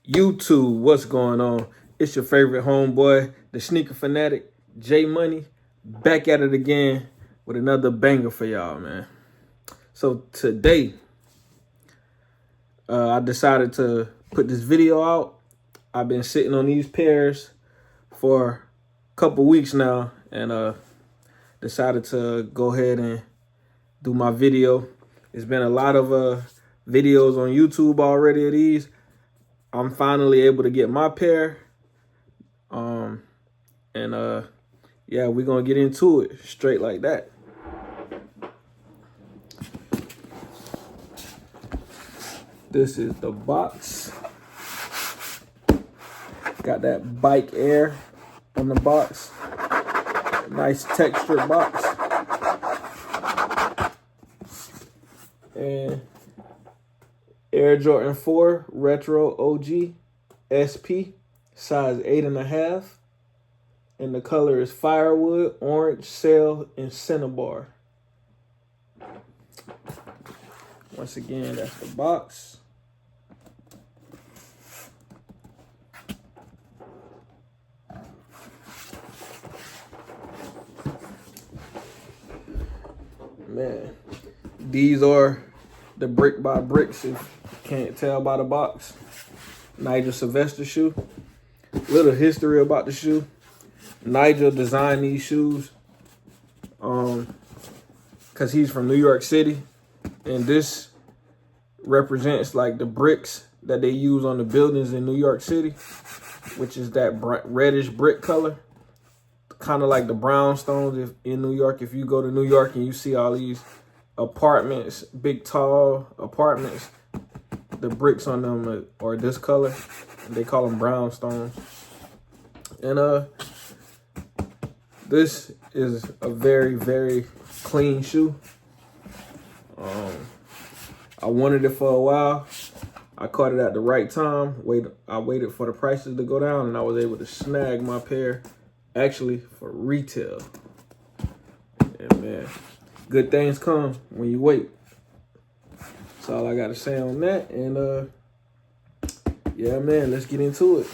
YouTube, what's going on? It's your favorite homeboy, the sneaker fanatic, J Money, back at it again with another banger for y'all, man. So today, I decided to put this video out. I've been sitting on these pairs for a couple weeks now, and decided to go ahead and do my video. It's been a lot of videos on YouTube already of these. I'm finally able to get my pair. Yeah, we're gonna get into it straight like that. This is the box. Got that bike air on the box. Nice textured box. And Air Jordan 4 Retro OG SP, size 8.5. And the color is firewood, orange, sail, and cinnabar. Once again, that's the box. Man, these are the brick by bricks, if you can't tell by the box. Nigel Sylvester shoe. Little history about the shoe. Nigel designed these shoes because he's from New York City, and this represents like the bricks that they use on the buildings in New York City, which is that reddish brick color, kind of like the brownstones in New York. If you go to New York and you see all these apartments, big tall apartments, the bricks on them are this color. They call them brownstones. And this is a very, very clean shoe. I wanted it for a while. I caught it at the right time. I waited for the prices to go down, and I was able to snag my pair, actually for retail. And man, good things come when you wait. That's all I got to say on that. And yeah, man, let's get into it.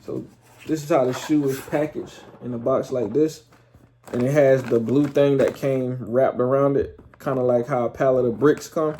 So this is how the shoe is packaged in a box like this. And it has the blue thing that came wrapped around it, kind of like how a pallet of bricks come.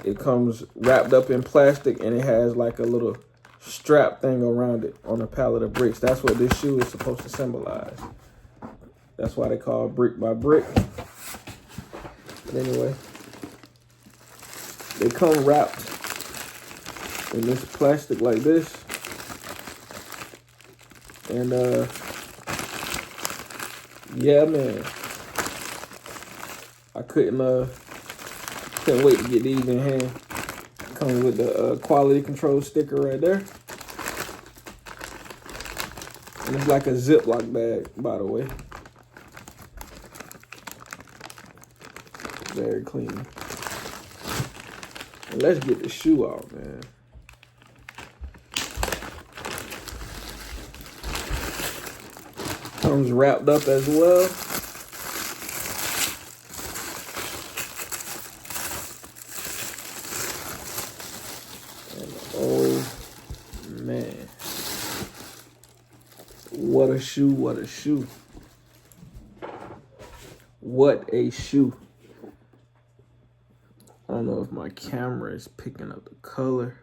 It comes wrapped up in plastic, and it has like a little strap thing around it on a pallet of bricks. That's what this shoe is supposed to symbolize. That's why they call it brick by brick. But anyway, they come wrapped in this plastic like this. And yeah, man, I couldn't wait to get these in hand. Comes with the quality control sticker right there. And it's like a Ziploc bag, by the way. Very clean. And let's get the shoe out, man. Comes wrapped up as well. And oh man, what a shoe, what a shoe. What a shoe. I don't know if my camera is picking up the color,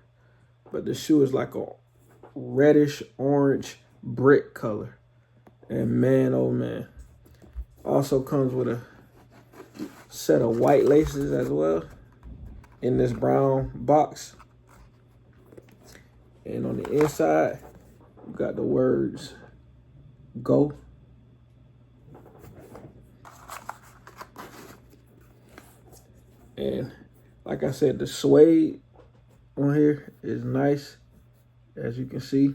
but the shoe is like a reddish orange brick color. And man, oh man, also comes with a set of white laces as well in this brown box. And on the inside, you got the words "Go." And like I said, the suede on here is nice, as you can see.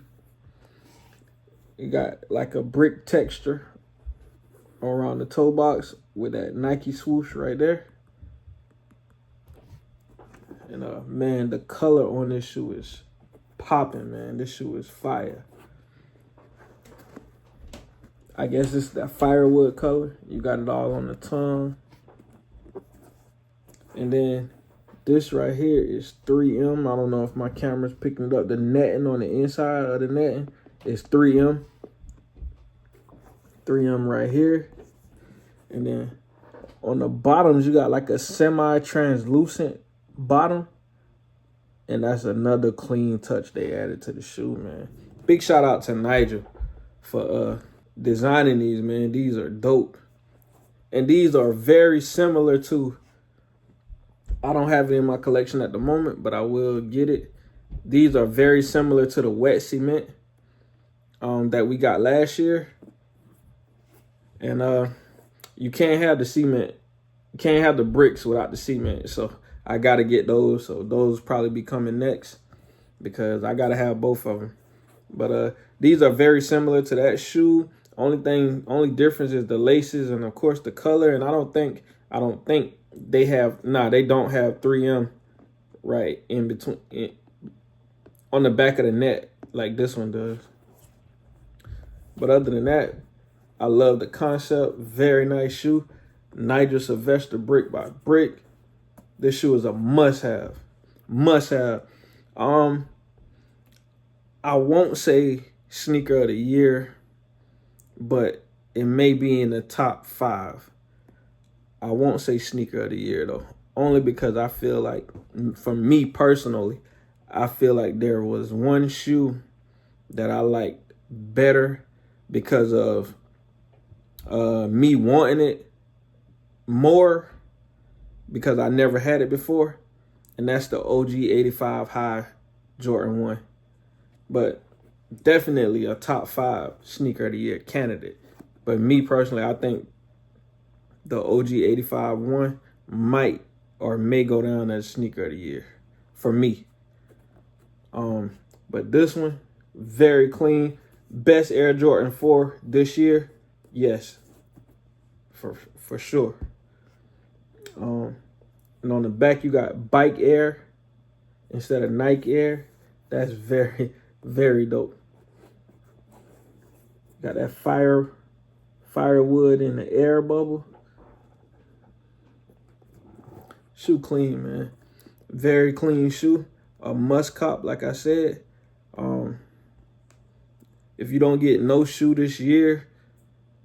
You got like a brick texture around the toe box with that Nike swoosh right there. And man, the color on this shoe is popping, man. This shoe is fire. I guess it's that firewood color. You got it all on the tongue. And then this right here is 3M. I don't know if my camera's picking it up. The netting on the inside of the netting is 3M. 3M right here. And then on the bottoms, you got like a semi-translucent bottom. And that's another clean touch they added to the shoe, man. Big shout out to Nigel for designing these, man. These are dope. And these are very similar to, I don't have it in my collection at the moment, but I will get it. These are very similar to the wet cement that we got last year. And you can't have the cement. You can't have the bricks without the cement. So I got to get those. So those probably be coming next because I got to have both of them. But these are very similar to that shoe. Only difference is the laces and of course the color. And I don't think they have, they don't have 3M right in between, on the back of the net like this one does. But other than that, I love the concept. Very nice shoe. Nigel Sylvester brick by brick. This shoe is a must-have. Must-have. I won't say sneaker of the year, but it may be in the top 5. I won't say sneaker of the year, though. Only because I feel like, for me personally, I feel like there was one shoe that I liked better because of me wanting it more because I never had it before. And that's the OG 85 High Jordan 1. But definitely a top 5 sneaker of the year candidate. But me personally, I think the OG 85 1 might or may go down as sneaker of the year for me. But this one, very clean. Best Air Jordan 4 this year. Yes, for sure. And on the back, you got Bike Air instead of Nike Air. That's very, very dope. Got that firewood in the air bubble. Shoe clean, man. Very clean shoe. A must cop, like I said. If you don't get no shoe this year,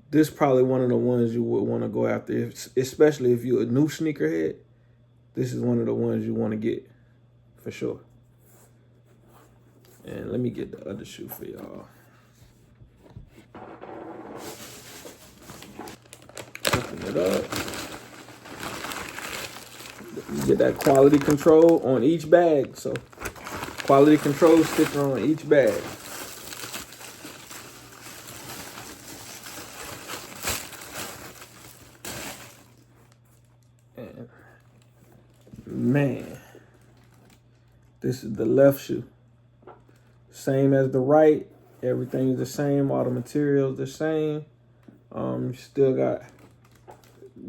this is probably one of the ones you would want to go after, especially if you're a new sneakerhead. This is one of the ones you want to get for sure. And let me get the other shoe for y'all. Open it up. You get that quality control on each bag. So quality control sticker on each bag. And man, this is the left shoe. Same as the right. Everything's the same. All the materials the same. You still got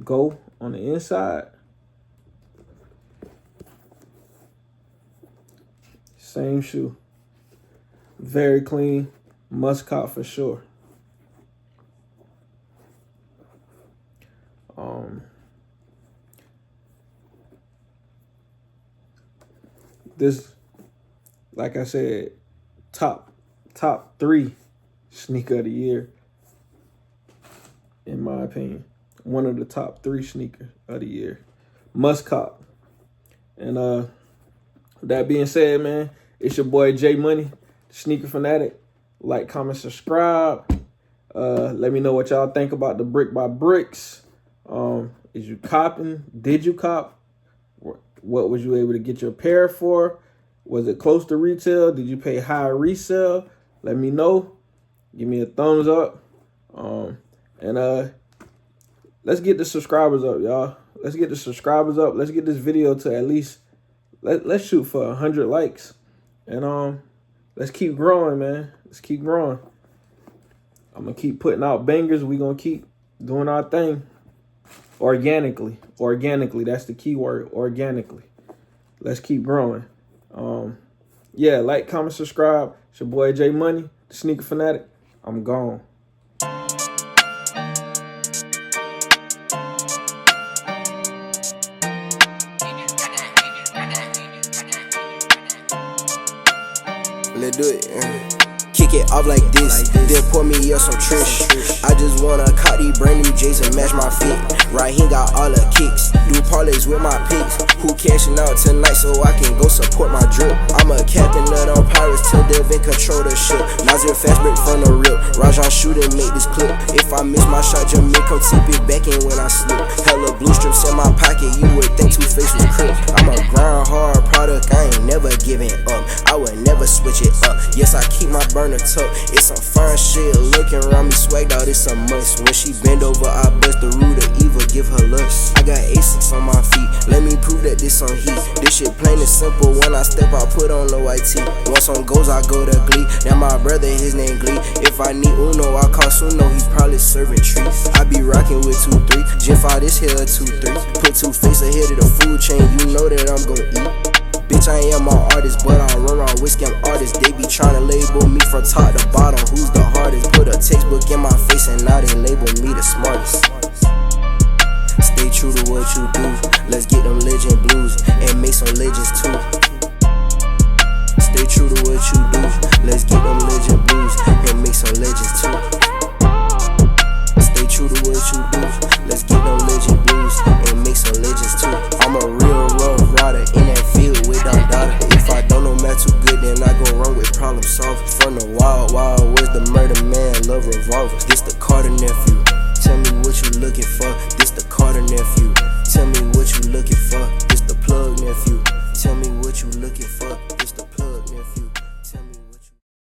Go on the inside. Same shoe. Very clean. Must cop for sure. This, like I said, top 3 sneaker of the year, in my opinion. One of the top 3 sneakers of the year. Must cop. And that being said, man, it's your boy J Money, Sneaker Fanatic. Like, comment, subscribe. Let me know what y'all think about the brick by bricks. Is you copping? Did you cop? What was you able to get your pair for? Was it close to retail? Did you pay high resale? Let me know. Give me a thumbs up. And let's get the subscribers up, y'all. Let's get the subscribers up. Let's get this video to at least, let's shoot for 100 likes. And let's keep growing, man. Let's keep growing. I'm going to keep putting out bangers. We're going to keep doing our thing. Organically. Organically. That's the key word. Organically. let's keep growing. Yeah, like, comment, subscribe. It's your boy J Money, the Sneaker Fanatic. I'm gone. Let's do it. Kick it off like this, then pour me up some Trish. I just wanna cop these brand new J's and match my fit. Right, he got all the kicks, do parlays with my picks. Who cashing out tonight so I can go support my drip? I'm a captain nut on pirates till Devin control the ship. Nigel fast break from the rip, Rajon shoot and make this clip. If I miss my shot, Jamaica tip it back in when I slip. Hella blue strips in my pocket, you would think Two-Face was crip. I'm a grind hard product, I ain't never giving up. I would never switch it up. Yes, I keep my burner tuck. It's some fine shit, looking around me swagged out, it's a must. When she bend over, I bust the root of evil, give her lust. I got A6 on my feet, let me prove that this on heat. This shit plain and simple, when I step I put on the white tee. Once on goes, I go to Glee, now my brother, his name Glee. If I need Uno, I call Suno, he's probably serving treats. I be rocking with 2-3, Gen 5 this here 2-3. Put Two-Face ahead of the food chain, you know that I'm gon' eat. Bitch, I am an artist, but I run around with scam artists. They be tryna label me from top to bottom, who's the hardest? Put a textbook in my face and now they label me the smartest. Stay true to what you do, let's get them legend blues and make some legends too. Stay true to what you do, let's get them legend blues and make some legends too. Stay true to what you do, let's get them legend blues and make some legends too. I'm a real rough rider in that field without data. If I don't know math too good, then I go wrong with problem solving. From the wild west, the murder man, love revolvers. This the Carter nephew, tell me what you looking for. This the Carter nephew, tell me what you looking for. This the plug nephew, tell me what you looking for.